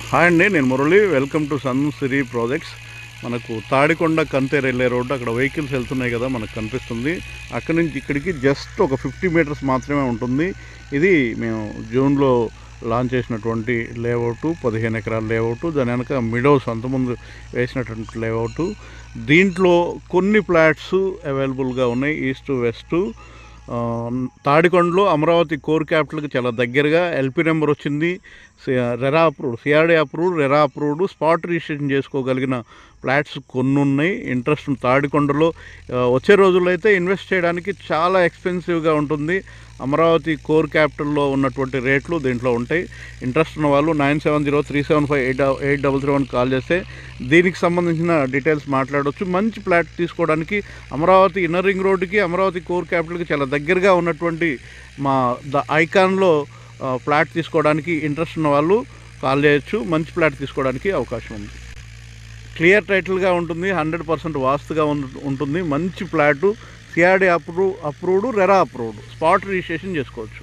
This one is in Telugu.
హాయ్ అండి, నేను Murali. Welcome to Sun Siri projects. మనకు తాడికొండ కంతేరు వెళ్ళే రోడ్డు, అక్కడ వెహికల్స్ వెళ్తున్నాయి కదా, మనకు కనిపిస్తుంది. అక్కడి నుంచి ఇక్కడికి జస్ట్ ఒక 50 మీటర్స్ మాత్రమే ఉంటుంది. ఇది మేము జూన్లో లాంచ్ చేసినటువంటి లేఅవుట్, 15 ఎకరాల లేఅవుట్. దాని వెనక మిడోస్ అంతకుముందు వేసినటువంటి లేఅవుట్. దీంట్లో కొన్ని ఫ్లాట్స్ అవైలబుల్గా ఉన్నాయి, ఈస్ట్ వెస్ట్. తాడికొండలో అమరావతి కోర్ క్యాపిటల్కి చాలా దగ్గరగా ఎల్పి నెంబర్ వచ్చింది, RERA approved, CRD approved, RERA approved, spot registration చేసుకోగలిగిన ఫ్లాట్స్ కొన్ని ఉన్నాయి. ఇంట్రెస్ట్ తాడికొండలో వచ్చే రోజుల్లో అయితే ఇన్వెస్ట్ చేయడానికి చాలా ఎక్స్పెన్సివ్గా ఉంటుంది. అమరావతి కోర్ క్యాపిటల్లో ఉన్నటువంటి రేట్లు దీంట్లో ఉంటాయి. ఇంట్రెస్ట్ ఉన్న వాళ్ళు 9703758833 కాల్ చేస్తే దీనికి సంబంధించిన డీటెయిల్స్ మాట్లాడవచ్చు. మంచి ఫ్లాట్ తీసుకోవడానికి అమరావతి ఇన్నర్ రింగ్ రోడ్డుకి, అమరావతి కోర్ క్యాపిటల్కి చాలా దగ్గరగా ఉన్నటువంటి మా ఐకాన్లో ఫ్లాట్ తీసుకోవడానికి ఇంట్రెస్ట్ ఉన్న వాళ్ళు కాల్ చేయొచ్చు. మంచి ఫ్లాట్ తీసుకోవడానికి అవకాశం ఉంది. క్లియర్ టైటిల్గా ఉంటుంది, 100% వాస్తుగా ఉంటుంది. మంచి flat, CRD approved, RERA approved, spot registration చేసుకోవచ్చు.